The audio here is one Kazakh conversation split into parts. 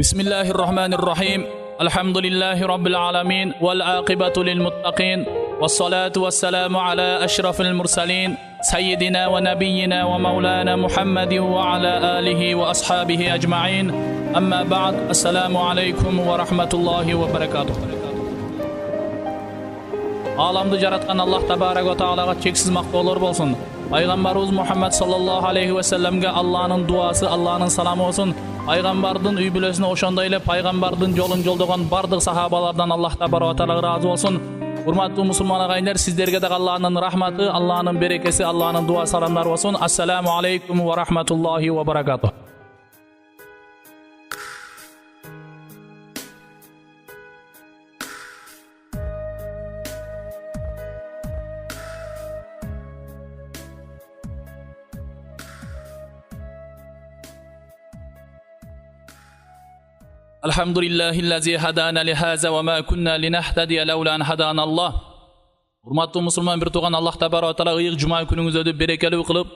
بسم الله الرحمن الرحيم الحمد لله رب العالمين والعاقبة للمتقين والصلاة والسلام على أشرف المرسلين سيدنا ونبينا ومولانا محمد وعلى آله وأصحابه أجمعين أما بعد السلام عليكم ورحمة الله وبركاته. Alamdı jaratkan Allah tabarak ve taalaga çeksiz maqtovlar bolsun. Peygamberimiz Muhammed sallallahu aleyhi ve sellemge Allah'ın duası, Allah'ın salamı olsun. Paygambardın üy bülesini oşonda ile paygambardın yolun joldogon bardyk sahabalardan Allah tabarak ve taala razı olsun. Hurmatly musulman agaylar, sizlerge de Allah'ın rahmatı, Allah'ın berekesi, Allah'ın dua salamlar olsun. Assalamu aleykum ve rahmetullahi ve berekatuh. Elhamdülillahillazi hadana lihaza ve ma kunna linahtadiya lawla an hadana Allah. Hurmatly musulman bir tuğan Allah tabarak ve taala ıyık cuma günüňiz ödüp berekeli kılıp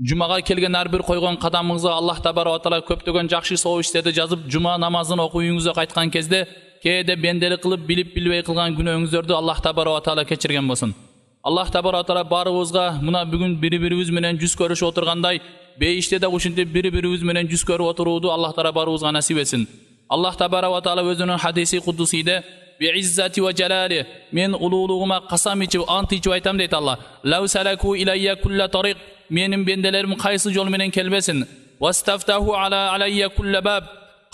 cumaga kelgen her bir koygon kadamыңызга Allah tabarak ve taala köptögen jakşı sowup istedi жазып cuma namazyny okuyuňuzga qaytkan kezde kede bendelik kılıp bilip bilbey kılgan günöňüzlerde Allah tabarak ve taala keçirgen bolsun. Allah tabarak ve taala barыбызга muna bugün biri-birimiz menen yüz görüşüp oturganday beýişte de uşinti biri-birimiz menen yüz görüp oturuwdu Allah taala barыбызга nasip etsin. Allah tabarak ve taala özünün hadisi kuduside bi izzati ve celali men ululuğuma qasam içip ant içip aytam deydi Allah. Law salaku ilayya kulla tariq menin bendelerim qaysı jol menen kelbesin. Wastaftahu ala alayya kulla bab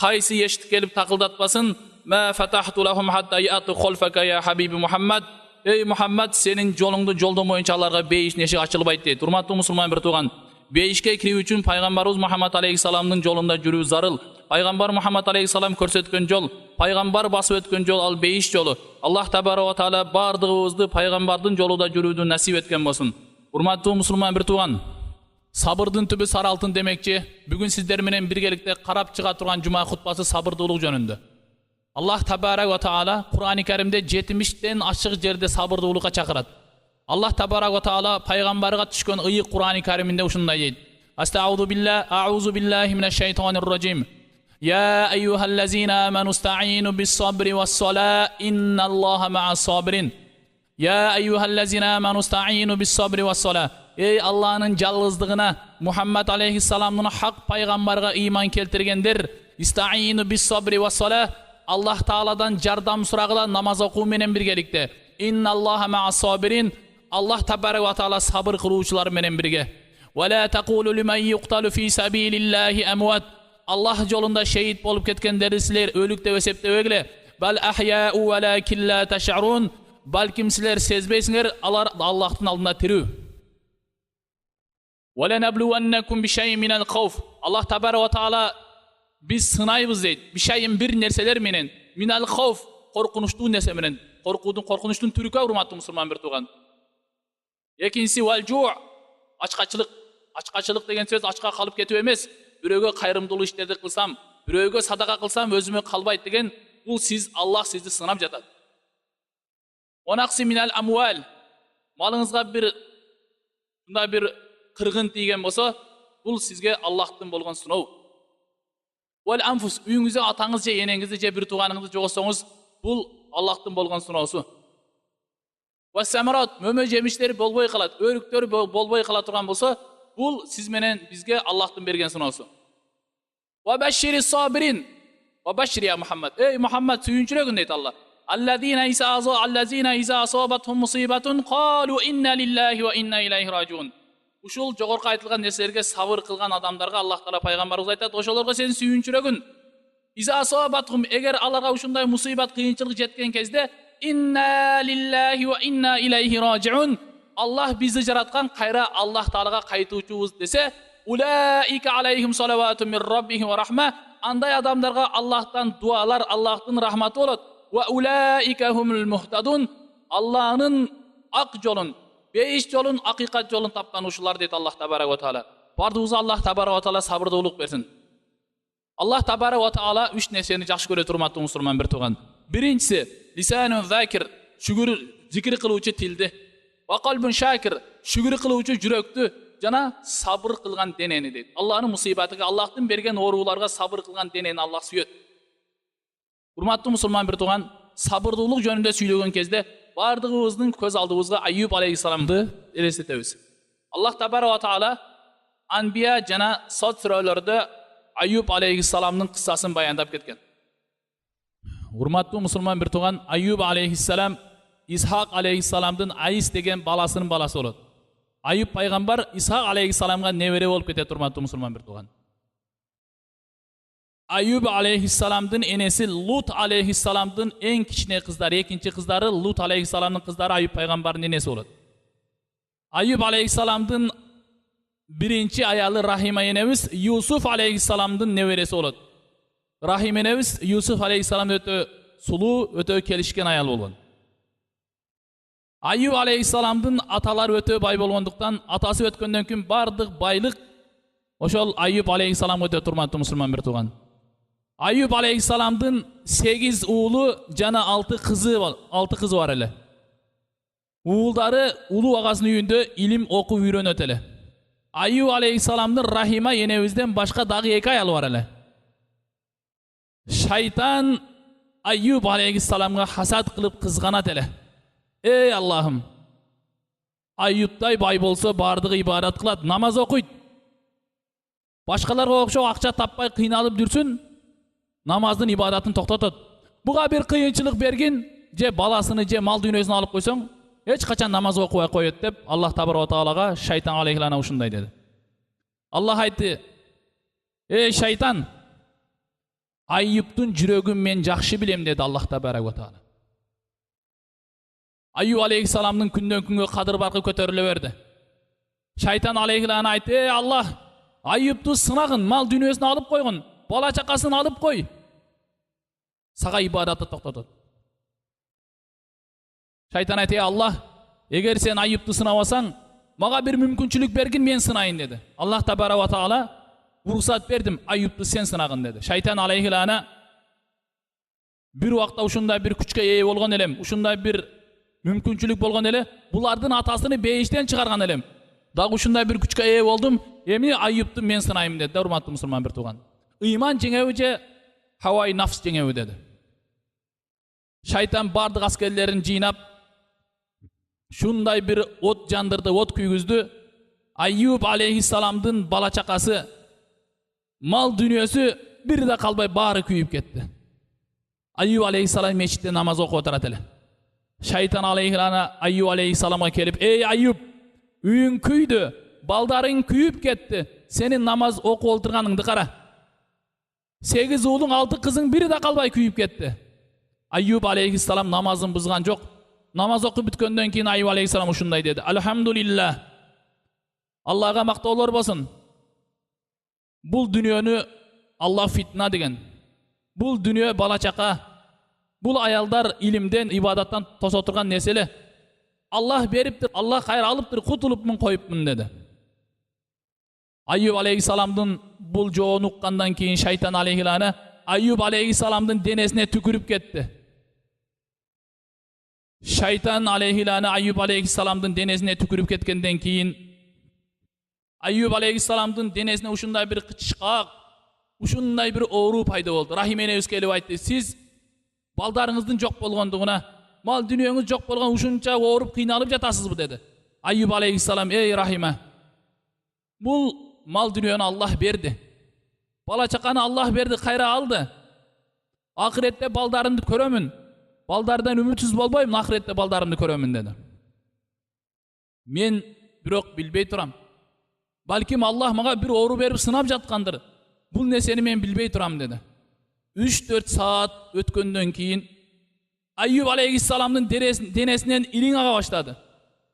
qaysı eşit kelip takıldatmasın. Ma fatahtu lahum hatta ya'tu khalfaka ya habibi Muhammed. Ey Muhammed, senin jolundu joldomoyunça alarga beyiş neşik açılbayt deydi. Hurmatly musulman bir tuğan. Beyişke kiriw üçün Peygamberimiz Muhammed aleyhissalamdın jolunda jürүү zarıl. Peygamber Muhammed aleyhissalam körsetken jol, Peygamber basıp ötken jol al beyiş jolu. Allah tabarak ve taala bardygybızdy Peygamberdin jolunda jürүүдü nasip etken bolsun. Hurmatly musulman bir tuğan. Sabırdın tübü sar altın demekçi. Bugün sizler menen birgelikte karap çıga turgan cuma hutbası sabırdуулuk jönündө. Allah tabarak ve taala Kur'an-ı Kerimde 70'ten aşık jerde sabırdуулukka çakırat. Allah tabarak ve taala peygamberge düşkön ıyık Kur'an-ı Keriminde uşunday deydi. A'udhu billahi mineşşeytanirracim. Ya eyyuhellezina amanu ista'inu bis sabri ve's salah innallaha ma'as sabirin. Ya eyyuhellezina amanu ista'inu bis sabri ve's salah. Ey Allah'ın yalnızlığına Muhammed aleyhissalam'ın hak peygamberge iman keltirgendir. İsta'inu bis sabri ve's salah. Allah Taala'dan jardam suragıla namaz okuw menen birgelikte. İnnallaha ma'as sabirin. Allah tabarak ve taala sabır kılıwçular menen birge. Ve la taqulu limen yuqtalu fi sabilillahi amwat. Allah yolunda şehit bolup ketkenleri sizler ölük dep eseptebegile. Bal ahya'u walakin la tash'urun. Balkim sizler sezbeysiňer, alar Allah'tın aldında tiriw. Ve lenabluwannakum bi şey'in minel khawf. Allah tabarak ve taala biz sınaybız deydi. Bir şeyin bir nerseler menen minel khawf korkunçlu nerse menen. Korkunçluğun türüke hurmatly musulman bir tuğan. Ekinci vel ju' açkaçılık. Açkaçılık degen söz açka kalıp ketip emes. Biröge kayrımdılık işlerdi kılsam, biröge sadaka kılsam özüme kalbayt degen bu siz Allah sizi sınap jatat. Onaqsi minel amwal. Malыңızga bir kırgın tigen bolsa, bul sizge Allah'tın bolgan sınov. Vel anfus, üyüňizde ataňyz je eneňizde je bir tuğanyňyzdy jogotsaňyz, bul Allah'tın bolgan sınowsu. Ve samarat, möme jemişleri bolboy kalat, örükleri bolboy kala turgan bolsa, bul siz menen bizge Allah'tın bergen sınowsu. Ve beşşiri sabirin. Ve beşşir ya Muhammed. Ey Muhammed suyunçuregin deydi Allah. Allazina iza asabathum musibatun qalu inna lillahi ve inna ilayhi raciun. Uşul jogorku aytılgan nerselerge sabır kılgan adamlarga Allah Taala peygamberimiz aytат, oşolorga sen suyunçuregin. Iza asabathum, eger alarga uşunday musibat kıyınçılık jetken kezde inna lillahi ve inna ilayhi raciun. Allah bizi jaratkan kayra Allah Taalaga kaytuvçubuz dese, ulaika aleyhim salavatun min rabbihim ve rahme. Anday adamlarga Allah'tan dualar, Allah'tan rahmatı bolat. Ve ulaika humul muhtadun. Allah'ın ak jolun, beyiş jolun, hakikat jolun tapkan uşular deydi Allah tabarak ve taala. Bardığımıza Allah tabarak ve taala sabırdouluk bersin. Allah tabarak ve taala üç nerseni jakşı köre turmatly musulman bir tuğan. Birincisi lisanun zakir, şükür zikir kılıwçı tildi. Ve kalbun şakir, şükür kılıwçı jürekti. жана сабыр кылган денени дейт. Аллахтын мусибатыга, Аллахтын берген ооруларга сабыр кылган денени Аллах сүйөт. Урматтуу мусулман бир тууган, сабырдуулук жөнүндө сүйлөгөн кезде бардыгыбыздын көз алдыбызга Айюб алейхиссаламды элестетебиз. Аллах табарак ва таала Анбия жана Сот сүрөлөрдө Айюб алейхиссаламдын кыссасын баяндап кеткен. Урматтуу мусулман бир тууган, Айюб алейхиссалам Исхак алейхиссаламдын Айс деген баласынын баласы болот. Айюб пайгамбар Исхак алейхиссаламга небере болуп кетет, урматтуу мусулман бир тууган. Айюб алейхиссаламдын энеси Лут алейхиссаламдын эң кичине кыздары, экинчи кыздары Лут алейхиссаламдын кыздары Айюб пайгамбардын энеси болот. Айюб алейхиссаламдын биринчи аялы Рахима энебиз Юсуф алейхиссаламдын небереси болот. Рахима энебиз Юсуф алейхиссалам өтө сулуу, өтө келишкен аял болгон. Айюб алейхиссаламдын аталары өтө бай болгондуктан, атасы өткөндөн кийин бардык байлык ошол Айюб алейхиссаламга өтөт, урматтуу мусулман бир тууган. Айюб алейхиссаламдын 8 уулу жана 6 кызы бар эле. Уулдары улуу агасынын үйүндө илим окуп үйрөнөт эле. Айюб алейхиссаламдын Рахима энебизден башка дагы 2 аялы бар эле. Шайтан Айюб алейхиссаламга хасад кылып кызганат эле. Эй Аллахым, Айюбтай бай болсо бардыгы ибадат кылат, намаз окуйт. Башкаларга окшоп акча таппай кыйналып жүрсүн, намаздын ибадатын токтотот. Буга бир кыйынчылык бергин, же баласыны же мал дүйнөсүн алып койсоң, эч качан намаз окубай коет деп Аллах табарак ва таалага шайтан алейхилана ушундай деди. Аллах айтты: "Эй шайтан, Айюбтун жүрөгүн мен жакшы билем" деди Аллах табарак ва таала. Айюб алейхиссаламдын күндөн күнгө кадыр баркы көтөрүлө берди. Шайтан алейхилана айтты: "Эй Аллах, Айюбту сынагын, мал дүйнөсүн алып койгон, бала чакасын алып кой. Сага ибадатты токтотот." Шайтан айтты: "Эй Аллах, эгер сен Айюбту сынабасаң, мага бир мүмкүнчүлүк бергин, мен сынайын" деди. Аллах табарак ва таала: "Уруксат бердим, Айюбту сен сынагын" деди. Шайтан алейхилана: "Бир убакта ушундай бир күчкө ээ болгон элем, ушундай бир мүмкүнчүлүк болгон эле, булардын атасыны бейиштен чыгарган элем. Дагы ушундай бир күчкө ээ болдум, эми Айюбту мен сынайм" деди. Урматтуу мусулман бир тууган. Ыйман жеңеби же хавай нафс жеңеби деди. Шайтан бардык аскерлерин жыйнап, шундай бир от жандырды, от күйгүздү. Айюб алейхиссаламдын бала чакасы, мал дүйнөсү бир да калбай баары күйүп кетти. Айюб алейхиссалам мечитте намаз окуп отурат эле. Шайтан алейхилана Айюб алейхиссаламга келип: "Эй Айюб, үйүң күйдү, балдарың күйүп кетти. Сенин намаз окуп олтурганыңды кара. 8 уулуң, 6 кызың бири да калбай күйүп кетти." Айюб алейхиссалам намазын бузган жок. Намаз окуп бүткөндөн кийин Айюб алейхиссалам ушундай деди: "Алхамдулиллах. Аллахга мактоолор болсун. Бул дүйнөнү Аллах фитна деген. Бул дүйнө бала чака, бул аялдар илимден, ибадаттан тосо турган нерселе. Аллах бериптир, Аллах кайра алыптыр, кутулупмун, коюпмун" деди. Айюб алейхиссаламдын бул жообун уккандан кийин шайтан алейхилана Айюб алейхиссаламдын денесине түкүрүп кетти. Шайтан алейхилана Айюб алейхиссаламдын денесине түкүрүп кеткенден кийин Айюб алейхиссаламдын денесине ушундай бир кычкак, ушундай бир оору пайда болду. Рахима энебиз келип айтты: "Сиз балдарыңыздын жок болгондугуна, мал дүйнөңүз жок болгон ушунча ооруп кыйналып жатасызбы" деди. Айюб алейхиссалам: "Эй Рахима, бул мал дүйнөнү Аллах берди. Бала чаканы Аллах берди, кайра алды. Акыретте балдарымды көрөмүн. Балдардан үмүтсүз болбойм, акыретте балдарымды көрөмүн" деди. "Мен бирок билбей турам. Балким Аллах мага бир оору берип сынап жаткандыр. Бул нерсени мен билбей турам" деди. 3-4 саат өткөндөн кийин Айюб алейхиссаламдын денесинен ириң ага баштады.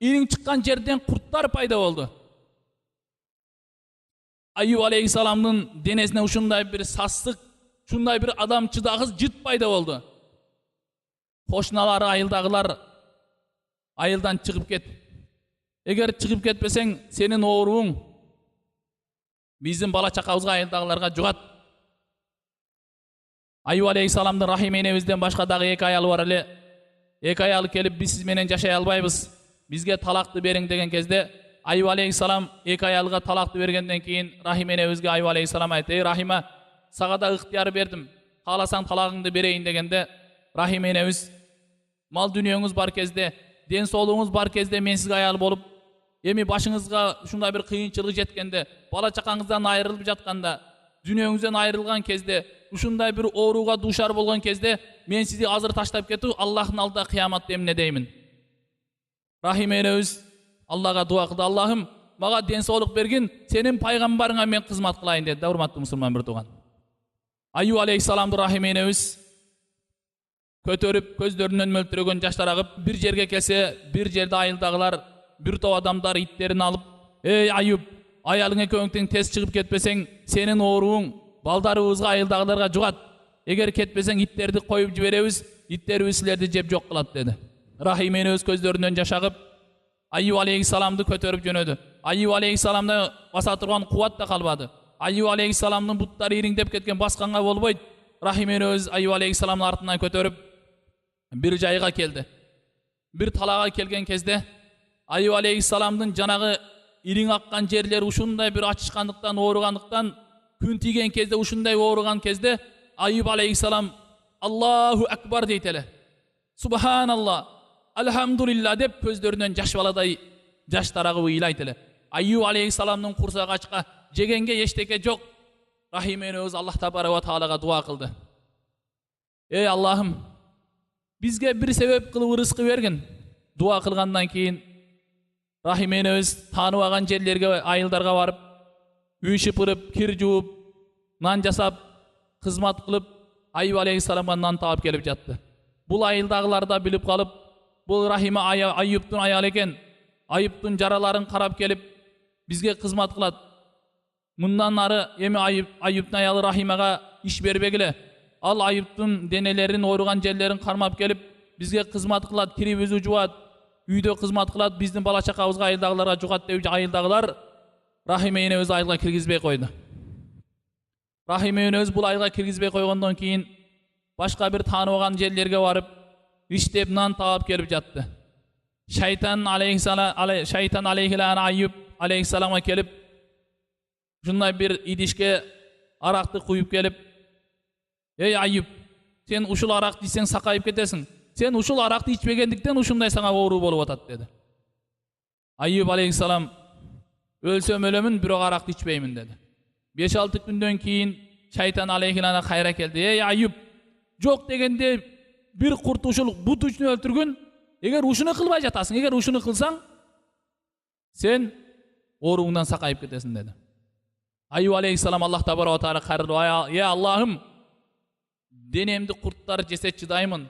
Ириң чыккан жерден курттар пайда болду. Айюб алейхиссаламдын денесине ушундай бир сассык, ушундай бир адам чыдагыс жыт пайда болду. Кошуналары, айылдагылар: "Айылдан чыгып кет. Эгер чыгып кетпесең, сенин ооруң биздин бала чакабызга, айылдагыларга жугат." Айюб алейхиссаламдын Рахима энебизден башка дагы 2 аялы бар эле. 2 аялы келип: "Биз сиз менен жашай албайбыз. Бизге талакты бериң" деген кезде Ayub aleyhissalam екі аялға талақты бергенден кейін Рахима энебизге Ayub aleyhissalam айтты: "Ey Рахима, сага да ыктыяр бердим. Кааласаң талагыңды берейин" дегенде, Рахима энебиз: "Мал дүниеңиз бар кезде, ден соолугуңуз бар кезде мен сизге аял болуп, эми башыңызга ушундай бир кыйынчылык жеткенде, бала чакаңыздан айрылып жатканда, дүниеңизден айрылган кезде, ушундай бир ооруга дуушар болгон кезде, мен сизди азыр таштап кетип, Аллахтын алдында кыяматта эмне деймин?" Рахима энебиз Аллага дуа кылды: "Аллахым, мага ден соолук бергин, сенин пайгамбарыңа мен кызмат кылайын" деди. Урматтуу мусулман бир тууган. Ayub aleyhissalamды Рахима энебиз көтөрүп, көздөрүнөн мөлтүрөгөн жаштар агып, бир жерге келсе, бир жерде айылдагылар, бир топ адамдар иттерин алып: "Ey Ayub, аялың экөөң тең тез чыгып кетпесең, сенин ооруң балдарыбызга, айылдагыларга жугат. Эгер кетпесең, иттерди коюп жиберебиз, иттерибиз силерди жеп жок кылат" деди. Рахима энебиз көздөрүнөн жаш агып, Ayub aleyhissalamды көтөрүп жөнөдү. Ayub aleyhissalamда баса турган кубат да калбады. Ayub aleyhissalamдын буттары ириңдеп кеткен, басканга болбойт. Рахима энебиз Ayub aleyhissalamдын артынан көтөрүп бир жайга келди. Бир талага келген кезде Ayub aleyhissalamдын жанагы ириң аккан жерлери ушундай бир ачышкандыктан, ооругандыктан, күн тийген кезде, ушундай ооруган кезде Ayub aleyhissalam Аллаху акбар дейт эле. Субханалла, Алхамдулилла деп көздөрүнөн жаш баладай жаштар агып ыйлайт эле. Ayub aleyhissalamдын курсагы ачка, жегенге эчтеке жок. Рахима энебиз Аллах табарак ва таалага дуа кылды: "Ey Аллахым, бизге бир себеп кылып рызкы бергин." Дуа кылгандан кийин Рахима энебиз таанып алган жерлерге, айылдарга барып, үй шыпырып, кир жууп, нан жасап, кызмат кылып, Ayub aleyhissalamга нан таап келип жатты. Бул айылдагылар да билип калып, бул Рахима Ayubтун аялы экен. Ayubтун жараларын карап келип, бизге кызмат кылат. Мындан ары эми Ayubтун аялы Рахимага иш бербегиле. Ал Ayubтун денелерин, ооруган жерлерин кармап келип, бизге кызмат кылат, кирибизди жуат, үйдө кызмат кылат, биздин бала чакабызга, айылдагыларга жугат деп айылдагылар Рахима энебизди айылга киргизбей койду. Рахима энебиз бул айылга киргизбей койгондон кийин башка бир таанып алган жерлерге барып, иштеп нан таап келип жатты. Шайтан алейхилан Ayub aleyhissalamга келип, ушундай бир идишке аракты куюп келип: "Ey Ayub, сен ушул аракты ичсең сакайып кетесиң. Сен ушул аракты ичпегендиктен ушундай сага оору болуп атат" деди. Ayub aleyhissalam: "Өлсөм өлөмүн, бирок аракты ичпеймин" деди. 5-6 күндөн кийин Шайтан алейхилана кайра келди: "Ey Ayub, жок дегенде бир курт ушул бут үчүн өлтүргүн. Эгер ушуну кылбай жатасың, эгер ушуну кылсаң, сен ооруңдан сакайып кетесиң" деди. Ayub aleyhissalam Аллах табарак ва таала кайрылып: "Ey Аллахым, денемди курттар жесе чыдаймын.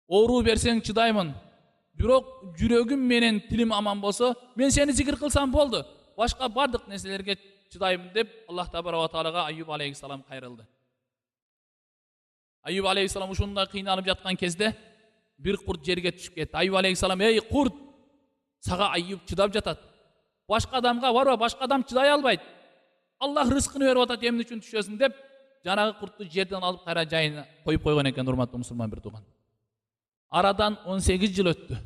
Оору берсең чыдаймын. Бирок жүрөгүм менен тилим аман болсо, мен сени зикир кылсам болду. Башка бардык нерселерге чыдаймын" деп Аллах табарак ва таалага Ayub aleyhissalam кайрылды. Ayub aleyhissalam ушундай кыйналып жаткан кезде бир курт жерге түшүп кетти. Ayub aleyhissalam: "Ey курт, сага Ayub чыдап жатат. Башка адамга барба, башка адам чыдай албайт. Аллах рызкыны берип атат, эмне үчүн түшөсүң" деп жанагы куртту жерден алып кайра жайына коюп койгон экен. Урматтуу мусулман бир тууган. Арадан 18 жыл өттү.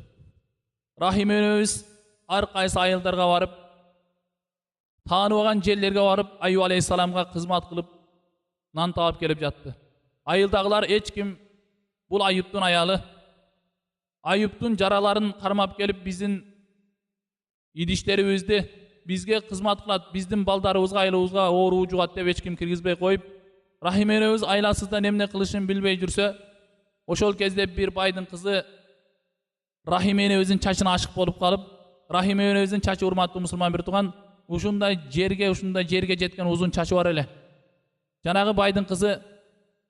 Рахима энебиз ар кайсы айылдарга барып, таанып алган жерлерге барып, Ayub aleyhissalamга кызмат кылып, нан таап келип жатты. Айылдагылар эч ким бул Ayubтун аялы, Ayubтун жараларын кармап келип, биздин идиштерибизди бизге кызмат кылат, биздин балдарыбызга, айлыбызга оору жугат деп эч ким киргизбей коюп, Рахима энебиз айласыздан эмне кылышын билбей жүрсө, ошол кезде бир байдын кызы Рахима энебиздин чачына ашык болуп калып, Рахима энебиздин чачы, урматтуу мусулман бир тууган, ушундай жерге жеткен узун чачы бар эле. Жанагы байдын кызы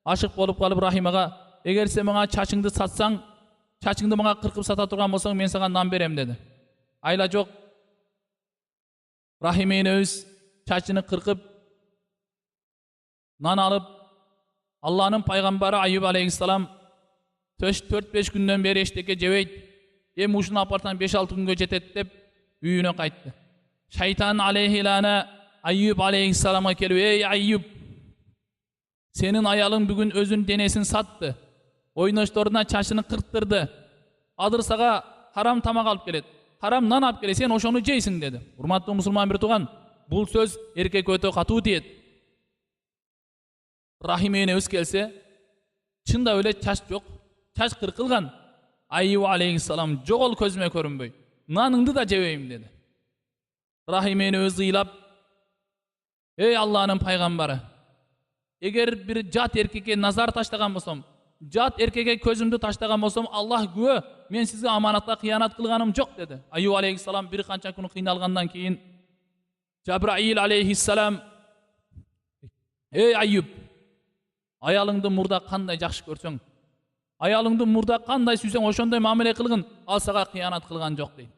ашык болуп калып Рахимага: "Эгер сен мага чачыңды сатсаң, чачыңды мага кыркып сата турган болсоң, мен сага нан берем" деди. Айла жок. Рахима энебиз чачыны кыркып, нан алып, Алланын пайгамбары Ayub aleyhissalam 4-5 күндөн бери эчтеке жебейт, эми ушуну апартан 5-6 күнгө жетет деп үйүнө кайтты. Шайтан алейхилана Ayub aleyhissalamга келип: "Ey Ayub, сенин аялың бүгүн өзүнүн денесин сатты, ойношторуна чачыны кырктырды, азыр сага харам тамак алып келет. Haram nan alып келе, sen ошону жейсиң dedi. Урматтуу мусулман бир тууган, бул сөз эркекке өтө катуу тиет. Рахим энебиз келсе, чында эле чач жок, чач кыркылган. Айюб алейхиссалам жогол көзүмө көрүнбөй, наныңды да жебейм dedi. Рахим энебиз ыйлап, ey Allah'ın пайгамбары, эгер бир жат эркекке назар таштаган болсом, жат эркекке көзүмдү таштаган болсом, Аллах күбө, мен сизге аманатка кыянат кылганым жок dedi. Айюб алейхиссалам бир канча күн кыйналгандан кийин Жабраил алейхиссалам, ey Айюб, аялыңды мурда кандай жакшы көрсөң, аялыңды мурда кандай сүйсөң, ошондой мамиле кылгын, ал сага кыянат кылган жок дейт.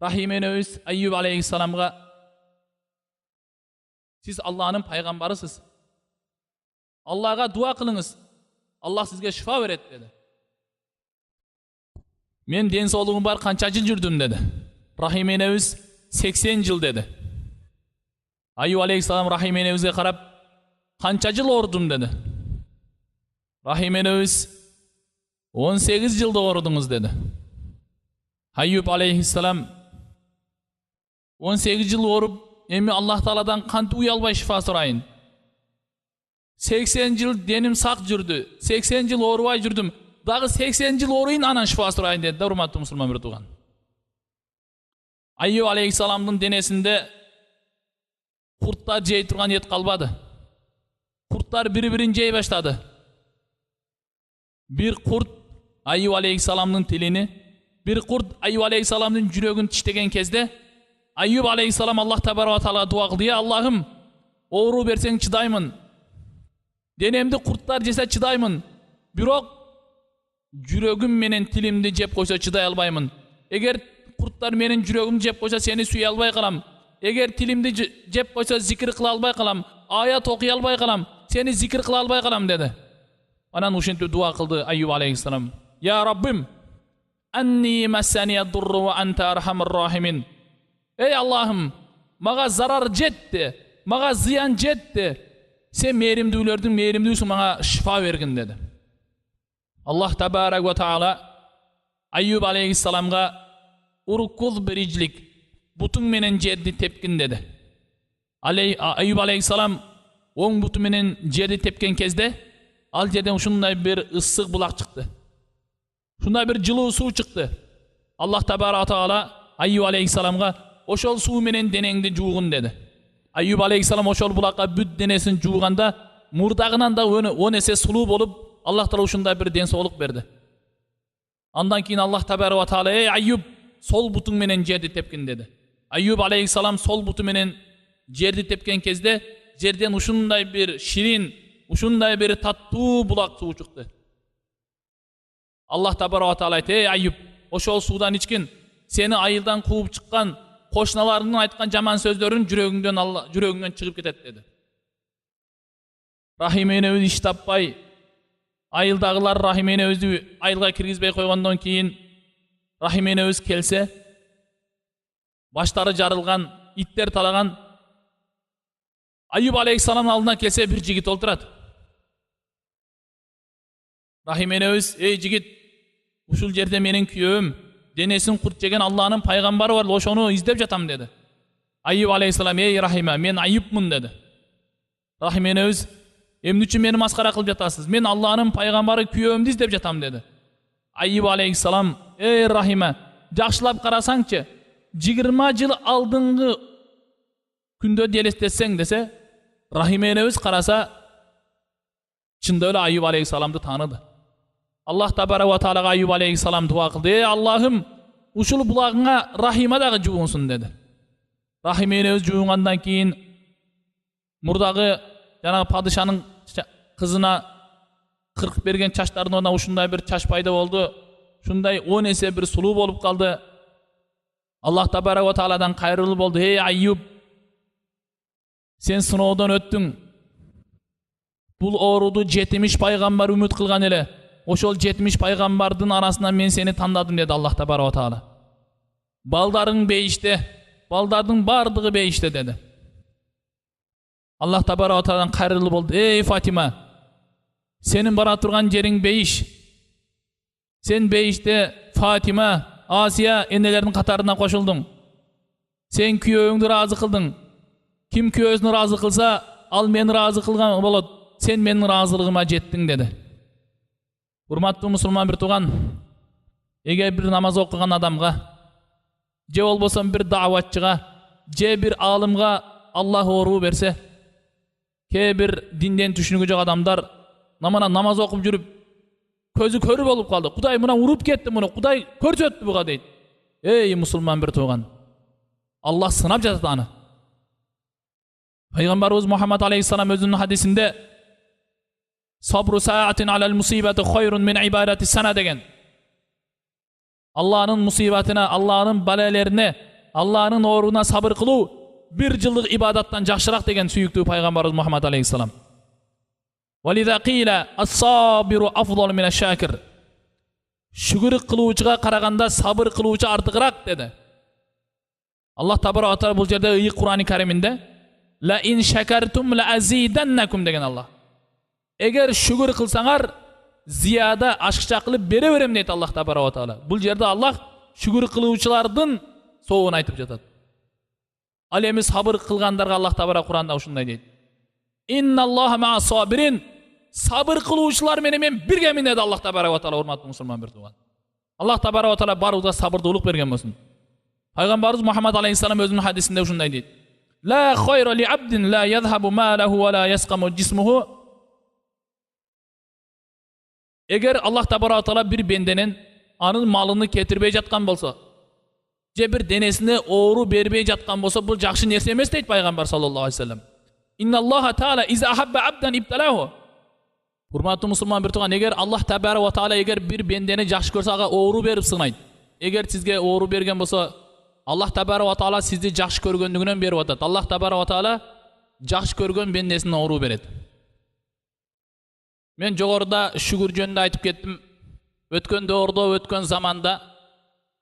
Рахим энебиз Айюб алейхиссаламга, siz Allah'ın peygamberisiz. Allah'a dua kılınız. Allah sizge şifa veret dedi. Men densoğluğum var, kança yıl жүрдüm dedi. Rahim enemiz 80 yıl dedi. Ayyub aleyhisselam Rahim enemize karab, kança yıl ordum dedi. Rahim enemiz 18 yılda ordunuz dedi. Ayyub aleyhisselam 18 yıl orup, Emi Allah Taala'dan kantı uyalbay şifa sorayın. 80 yıl denim sak жүрдü. 80 yıl orubay жүрдüm. Dağı 80 yıl oruyun anan şifa sorayın dedi. Hurmatlı musulman bir tuğan. Ayyub aleyhissalamdın denesinde kurtlar jey turgan et kalmadı. Kurtlar bir-birin jey başladı. Bir kurt Ayyub aleyhissalamdın tilini, bir kurt Ayyub aleyhissalamdın жүрөгүн tiştegen kezde Ayyub aleyhissalam Allah Tebaraka Teala dua kıldı. Ya Allah'ım, oğru versen çıdaymın. Denemdi kurtlar jese çıdaymın. Birok жүрөгүm menen tilimdi jep koysa çıday albaymın. Eğer kurtlar menen жүрөгүm jep koysa seni suya albay kalam. Eğer tilimdi jep koysa zikir kıla albay kalam. Ayat okuy albay kalam. Seni zikir kıla albay kalam dedi. Anan uşinti dua kıldı Ayyub aleyhissalam. Ya Rabbim, anni massaniya durru ve ente arhamur rahimin. Ey Allah'ım, mağa zarar jetti, mağa ziyan jetti. Sen mehrimdүүлөрдүн mehrimdүүsүң, mağa şifa vergin dedi. Allah Tebarek ve Teala Ayyub aleyhissalamga urkuz biriclik, butun menen jerdi tepkin dedi. Ayyub aleyhissalam oң butu menen jerdi tepken kezde, al jerden şunday bir ıssık bulak çıktı. Şunday bir жылуу суу çıktı. Allah Tebarek ve Teala Ayyub aleyhissalamga oşol suu menen denengdi juğun dedi. Ayyub aleyhissalam oşol bulakka büt denesin juğanda murdagынан da 10 есе suluu bolup Allah Teala uşunday bir densoğluk berdi. Andan keyin Allah Tebarek ve Teala ey Ayyub sol butun menen jerdi tepkin dedi. Ayyub aleyhissalam sol butu menen jerdi tepken kezde jerden uşunday bir şirin, uşunday bir tattуу bulak suu çıktı. Allah Tebarek ve Teala aytты, ey Ayyub oşol suudan içkin, seni ayıldan kuup çıkkan koşnalarının aytkan jaman sözlerin жүрөгүңдөн çıkıp ketet dedi. Rahim enebиз iş tapпай, ayıldagılar Rahim enebизди ayılga kirgizbey koygondan keyin Rahim enebиз kelse, başları jarılgan, itler talagan Ayyub aleyhissalamın aldına kelse bir jigit olturat. Rahim enebиз, ey jigit, uşul jerde menin kүйөөм, denesin kurt jegen Allah'ın paygamberi var, oşonu izlep jatam dedi. Ayyub aleyhissalam, ey Rahime, men Ayyubmun dedi. Rahim enebиз, emni üçün meni maskara kılıp jatasız, men Allah'ın paygamberi kүйөөмдү izlep jatam dedi. Ayyub aleyhissalam, ey Rahime, jakşılap karasaңчы, 20 yıl aldыңғы күндө delestetsең dese, Rahim enebиз karasa, çında öyle Ayyub aleyhissalamdı tanıdı. Allah Tebarek ve Teala Ayyub aleyhissalam dua kıldı. Ey Allah'ım, uşul bulağına Rahim'e dağı juğunsun dedi. Rahim enebиз juğungandan keyin murdağı jana padişanın kızına 40 bergen çaşların ona uşunday bir çaş payda oldu. Şunday 10 есе bir suluu bolup kaldı. Allah Tebarek ve Teala'dan kayrılıp oldu. Ey Ayyub, sen sınavdan öttün. Bul orudu 70 paygambar ümit kılgan ele. Oşol 70 paygambardın arasından men seni tanıdım dedi Allah Tebarek ve Teala. Baldarın beyişte, baldardın bardığı beyişte dedi. Allah Tebarek ve Teala'dan kayrılıp oldu. Ey Fatima, senin bara turgan jerin beyiş. Sen beyişte Fatima, Asiya, enelердин катарына кошулдуң. Сен күйөөңдү разы кылдың. Ким күйөөсүн разы кылса, ал мени разы кылган болот. Сен менин разылыгыма жеттиң dedi. Урматтуу мусулман бир тууган, эгер бир намаз окуган адамга, же болбосо бир даватчыга, же бир алымга Аллах оору берсе, кээ бир динден түшүнүгү жок адамдар намаз окуп жүрүп көзү көрү болуп калды. Кудай мына уруп кетти, муну Кудай көрсөттү буга дейт. Эй мусулман бир тууган, Аллах сынап жатат аны. Пайгамбарыбыз Мухаммад алейхиссалам өзүнүн хадисинде Sabru sa'atin alal musibati khayrun min ibadati sana деген. Allah'ın musibatına, Allah'ın balalarına, Allah'ın oruğuna sabır kıluu bir yıllık ibadattan жақшырақ деген сүйүктүү Пайгамбарыбыз Мухаммад алейхиссалам. Вализа qila as-sabiru afdalu min ash-shakir. Шүгүр кылуучуга караганда сабыр кылуучу артыгыраак деди. Аллах табарак ва таала бул жерде ыйык Кур'ан-ы Кариминде la in shakartum la azidannakum деген Аллах. Эгер шүгүр кылсаңар, зияда ашыкча кылып бере берем дейт Аллах табарак ва таала. Бул жерде Аллах шүгүр кылуучулардын соогун айтып жатат. Ал эми сабыр кылгандарга Аллах табарак Кур'анда ушундай дейт. Инналлаха ма'a сабирин. Сабыр кылуучулар менен мен биргемин деди Аллах табарак ва таала. Урматтуу мусулман бир тууган. Аллах табарак ва таала барыбызга сабырдуулук берген болсун. Пайгамбарыбыз Мухаммад алейхиссалам өзүнүн хадисинде ушундай дейт. La khayra li 'abdin la yadhhabu maluhu wa la yasqamu jismuhu. Эгер Аллах табарак таала бир бенденин анын малыны кетирбей жаткан болсо, же бир денесине оору бербей жаткан болсо, бул жакшы нерсе эмес дейт Пайгамбар саллаллаху алейхи вассалам. Инналлаха таала иза ахабба абдан ибталаху. Урматтуу мусулман бир тууган, эгер Аллах табарак ва таала эгер бир бендени жакшы көрсө, ага оору берип сынайт. Эгер сизге оору берген болсо, Аллах табарак ва таала сизди жакшы көргөндүгүнөн берип атат. Аллах табарак ва таала жакшы көргөн бендесине оору берет. Мен жогоруда шүгүр жөнүндө айтып кеттим. Өткөн доордо, өткөн заманда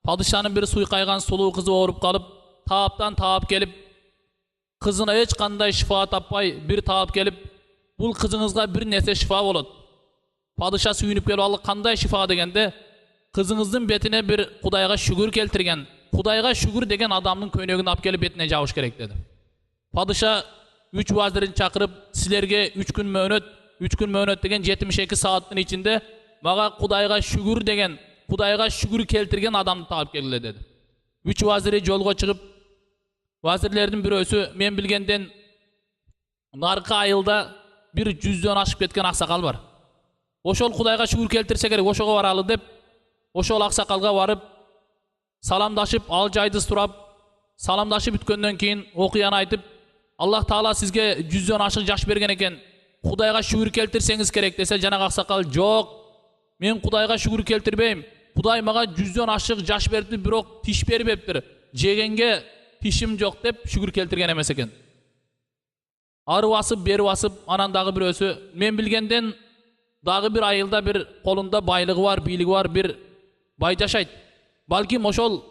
падышанын бир суйкайган сулуу кызы ооруп калып, тааптан таап келип, кызына эч кандай шифа таппай, бир таап келип, бул кызыңызга бир нерсе шифа болот. Падыша сүйүнүп келип, ал кандай шифа дегенде, кызыңыздын бетине бир Кудайга шүгүр келтирген, Кудайга шүгүр деген адамдын көйнөгүн алып келип бетине жабыш керек деди. Падыша 3 вазирин чакырып, силерге 3 күн мөөнөт деген 72 сааттын ичинде мага Кудайга шүгүр деген, Кудайга шүгүр келтирген адамды таап келгиле деди. 3 вазири жолго чыгып, вазирлердин бирөөсү мен билгенден наркы айылда бир 100дөн ашып кеткен аксакал бар. Ошол Кудайга шүгүр келтирсе керек, ошого баралы деп, ошол аксакалга барып саламдашып, ал жайды сурап, саламдашып бүткөндөн кийин окуяны айтып, Аллах таала сизге 100дөн ашык жаш берген экен, Кудайга шүгүр келтирсеңиз керек десе, жанагы аксакал жок, мен Кудайга шүгүр келтирбейм. Кудай мага 100дөн ашык жаш берди, бирок тиш бербептир. Жегенге тишим жок деп шүгүр келтирген эмес экен. Ары басып, бери басып, анан дагы бирөөсү, мен билгенден дагы бир айылда бир колунда байлыгы бар, бийлиги бар бир бай жашайт. Балким ошол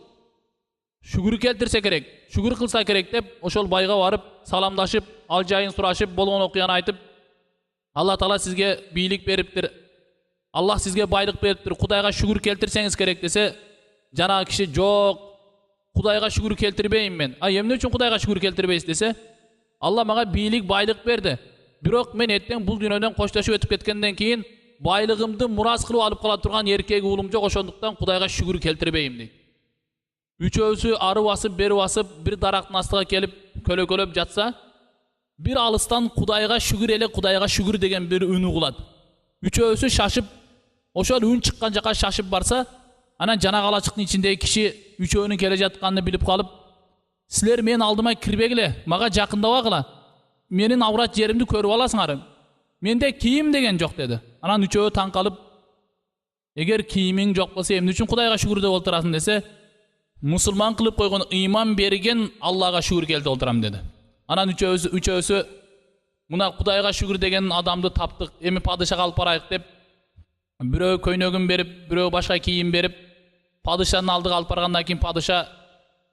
шүгүр келтирсе керек, шүгүр кылса керек деп, ошол байга барып, саламдашып, ал жайын сурашып, болгон окуяны айтып, Аллах таала сизге бийлик бериптир, Аллах сизге байлык бериптир, Кудайга шүгүр келтирсеңиз керек десе, жанагы киши жок, Кудайга шүгүр келтирбейм мен. Эмне үчүн Кудайга шүгүр келтирбейсиз десе, Алла мага бийлик, байлык берди. Бирок мен эртең бул дүйнөдөн коштошуп өтүп кеткенден кийин байлыгымды мурас кылып алып кала турган эркек уулум жок, ошондуктан Кудайга шүгүр келтирбейм дейт. Үчөөсү ары басып, бери басып, бир дарактын астыга келип көлөкөлөп жатса, бир алыстан Кудайга шүгүр деген бир үн угулат. Үчөөсү шашып, ошол үн чыккан жака шашып барса, анан жанагы алачыктын ичиндеги киши үчөөнүн келе жатканын билип калып, силер мен алдыма кирбегиле, мага жакындабагыла, менин аврат жеримди көрүп аласыңар. Менде кийим деген жок деди. Анан үчөө таң калып, эгер кийимиң жок болсо эмне үчүн Кудайга шүгүр деп олтурасың десе, мусулман кылып койгон, ыйман берген Аллага шүгүр келтип олтурам деди. Анан үчөөсү мына Кудайга шүгүр деген адамды таптык, эми падышага алып барайык деп, бирөө көйнөгүн берип, бирөө башка кийим берип, падышанын алдыга алып баргандан кийин падыша,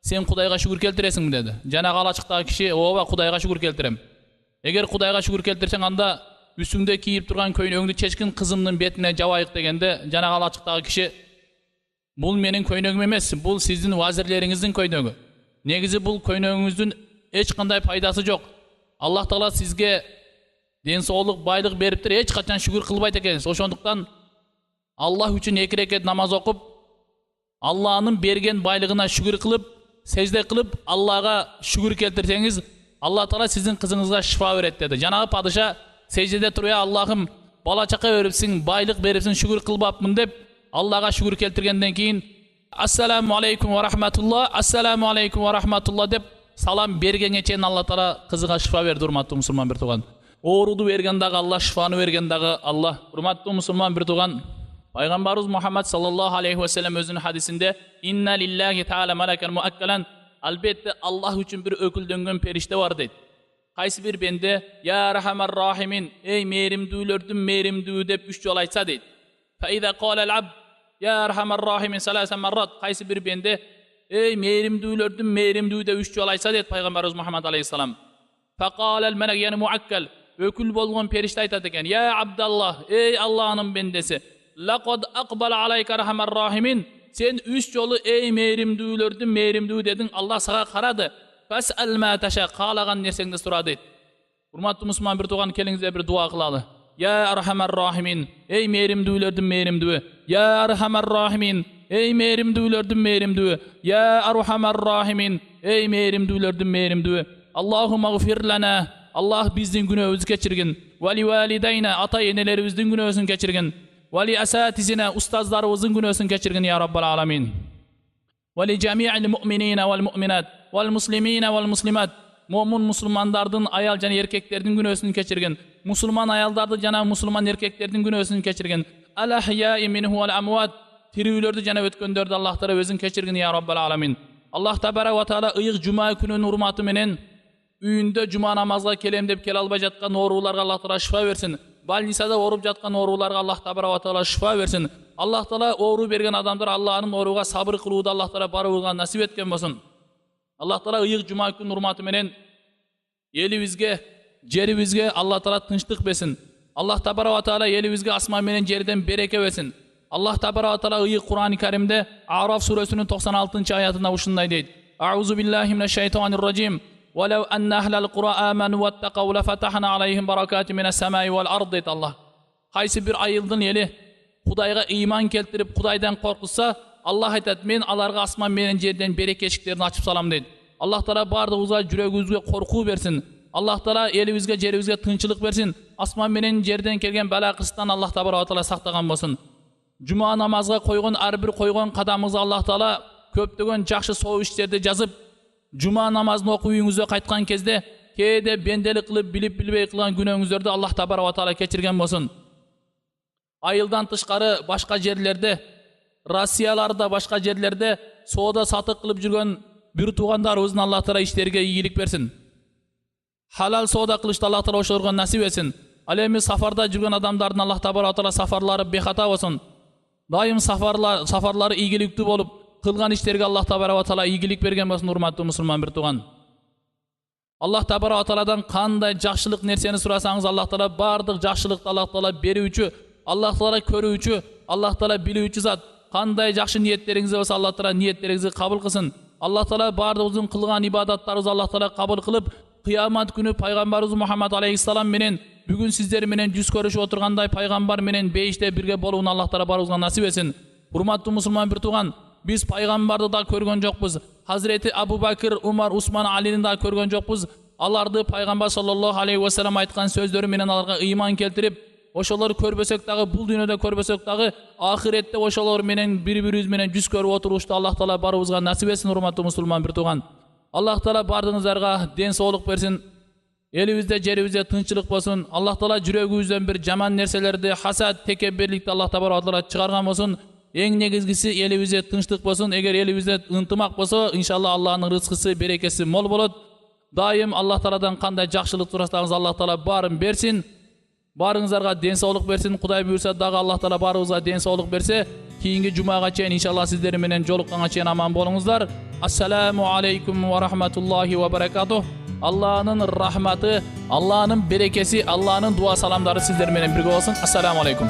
сен Кудайга шүгүр келтиресиңби деди. Жанагы алачыктагы киши, ооба Кудайга шүгүр келтирем. Эгер Кудайга шүгүр келтирсең, анда үстүңдө кийип турган көйнөгүңдү чечкин кызымдын бетине жабайык дегенде, жанагы алачыктагы киши Бұл менің көйнөгім емес, бұл сіздің вазирлеріңіздің көйнөгі. Негізі бұл көйнөгіңіздің ешқандай пайдасы жоқ. Аллах Тағала сізге денсаулық, байлық беріптір, ешқашан шүкір қылбайды екенсіз. Ошондуктан Аллах үшін 2 рекет намаз оқып, Аллахның берген байлығына шүкір қылып, сәжде қылып, Аллаға шүкір келтірсеңіз, Аллах Тағала сіздің қызыңызға шифа береді деді. Жанағы падыша сәждеде тұрып, Аллахым бала чақа беріпсің, байлық беріпсің, шүкір қылбапмын деп, Аллаға шүкір келтіргенден кейін ассаламу алейкум ва рахматулла, ассаламу алейкум ва рахматулла деп салам бергенге чейин Алла Тағала қызыға шифа берді. Урматтуу мусулман бир тууган, ооруду берген дагы Алла, шифаны берген дагы Алла. Урматтуу мусулман бир тууган, Пайғамбарыбыз Мухаммад саллаллаху алейхи ва саллям өзінің хадисінде инна лиллахи таала малакан муаккалан, албетте Аллах үшін бір өкілденген періште бар дейді. Қайсы бір бенде я рахамар рахимин, ей мейірімдүүлөрдүн мейірімдүү деп 3 жол айтса дейді. Фаиза қала ал-абд я рахамар рахимин саласа маррат, қайсы бір бенде ей мейірімдүүлөрдүн мейірімдүү деп 3 жол айтса дейді Пайғамбарыбыз Мухаммад алейхиссалам. Фақала ал-малак, яғни муаккал, өкіл болған періште айтады екен, я абдаллах, ей Аллахның бендесі, лақад ақбала алайка рахамар рахимин, сен 3 жолы ей мейірімдүүлөрдүн мейірімдүү дедің, Аллах саға қарады. Фас алма таша, қалаған нерсеңді сұра дейді. Урматтуу мусулман бир тууган, келиңиздер бир дуа кылалы. Я архамар рахимин, ей мейримдүүлөрдүн мейримдүүү. Я архамар рахимин, ей мейримдүүлөрдүн мейримдүүү. Я архамар рахимин, ей мейримдүүлөрдүн мейримдүүү. Аллахумма гфир лана, Аллах биздин күнөөбүздү кечиргин. Вали валидайна, ата энелерибиздин күнөөсүн кечиргин. Вали асатизина, устаздарыбыздын күнөөсүн кечиргин я раббал аламин. Вали жами'ил муъминина вал муъминат вал муслимина вал муслимат, момун мусулмандардын аял жана эркектердин күнөөсүн кечирген, мусулман аялдарды жана мусулман эркектердин күнөөсүн кечирген. Ал ахяи минху вал амват, тирүүлөрдү жана өткөндөрдү Аллах Таала өзүн кечиргин я раббал аламин. Аллах табарак ва таала ыйык жума күнүнүн урматы менен үйүндө жума намазга келем деп келе албай жаткан ооруларга Аллах Таала шифа берсин. Больницада ооруп жаткан ооруларга Аллах табарак ва таала шифа берсин. Аллах Таала оору берген адамдар Аллахтын ооруга сабыр кылууду Аллах Таала барыбызга насип эткен болсун. Аллах Таала ыйык жума күнүнүн урматы менен элибизге, жерибизге Аллах Таала тынчтык берсин. Аллах табарак ва таала элибизге асман менен жерден береке берсин. Аллах табарак ва таала ыйык Кур'ан-ы Каримде Араф сүрөсүнүн 96-аятында ушундай дейт. Аузу биллахи минаш шайтанир ражим. Валау анна ахлал Кура аману ваттақау лафатахна алейхим баракати минас самаи вал ард дейт Аллах. Кайсы бир айылдын эли Кудайга ыйман келтирип Кудайдан коркуса, Аллах айтат, мен аларга асман менен жерден береке эшиктерин ачып салам дейт. Аллах Таала бардыгыбызга жүрөгүбүзгө коркуу берсин. Аллах Таала элибизге, жерибизге тынчылык берсин. Асман менен жерден келген бала кырсыктан Аллах табарак таала сактаган болсун. Жума намазга койгон ар бир койгон кадамыңызга Аллах Таала көптөгөн жакшы соо иштерди жазып, жума намазын окуп үйүңүзгө кайткан кезде кээде бенделик кылып, билип-билбей кылган күнөөңүздөрдү Аллах табарак таала кечирген болсун. Айылдан тышкары башка жерлерде, Россияларда башка жерлерде соода сатык кылып жүргөн бир туугандарыбыздын Аллах Таала иштерге ийгилик берсин. Халал соода кылышты Аллах Таала ошолорго насип этсин. Ал эми сафарда жүргөн адамдардын Аллах табарак таала сафарлары бехата болсун. Дайым сафарлары ийгиликтүү болуп, кылган иштерге Аллах табарак таала ийгилик берген болсун. Урматтуу мусулман бир тууган, Аллах табарак тааладан кандай жакшылык нерсени сурасаңыз, Аллах Таала бардык жакшылыкты Аллах Таала берүүчү, Аллах Таала көрүүчү, Аллах Таала билүүчү зат. Кандай жакшы ниеттериңиз болсо Аллах Таала ниеттериңизди кабыл кылсын. Аллах Таала бардыгыбыздын кылган ибадаттарыбызды Аллах Таала кабыл кылып, кыямат күнү пайгамбарыбыз Мухаммад алейхиссалам менен бүгүн сиздер менен жүз көрүшүп отургандай пайгамбар менен бейиште бирге болууну Аллах Таала барыбызга насип этсин. Урматтуу мусулман бир тууган, biz paygambарды да көргөн жокпуз. Hazreti Abu Bakr, Umar, Usman, Ali'ni да көргөн жокпуз. Аларды пайгамбар саллаллаху алейхи ва саллям айткан сөздөрү менен аларга ыйман келтирип, ошолор көрбөсөк дагы, бул дүйнөдө көрбөсөк дагы, ахиретте ошолор менен бири-бирибиз менен жүз көрүп отурушту Аллах Таала барыбызга насип этсин. Урматтуу мусулман бир тууган, Аллах Таала бардыгыңыздарга ден соолук берсин. Элибизде, жерибизде тынчылык болсун. Аллах Таала жүрөгүбүздөн бир жаман нерселерди, хасад, текеббирликти Аллах Таала чыгарган болсун. Эң негизгиси элибизде тынчтык болсун. Эгер элибизде ынтымак болсо, иншалла Аллахтын рызкысы, берекеси мол болот. Дайым Аллах Тааладан кандай жакшылык сурасаңыз, Аллах Таала барын берсин. Барыңыздарга ден соолук берсин. Кудай буйрса дагы Аллах Таала барыбызга ден соолук берсе, кийинки жумага чейин иншалла сиздер менен жолукканга чейин аман болуңуздар. Ассаламу алейкум ва рахматуллахи ва баракатух. Аллахнын рахматы, Аллахнын берекеси, Аллахнын дуа саламдары сиздер менен бирге болсун. Ассаламу алейкум.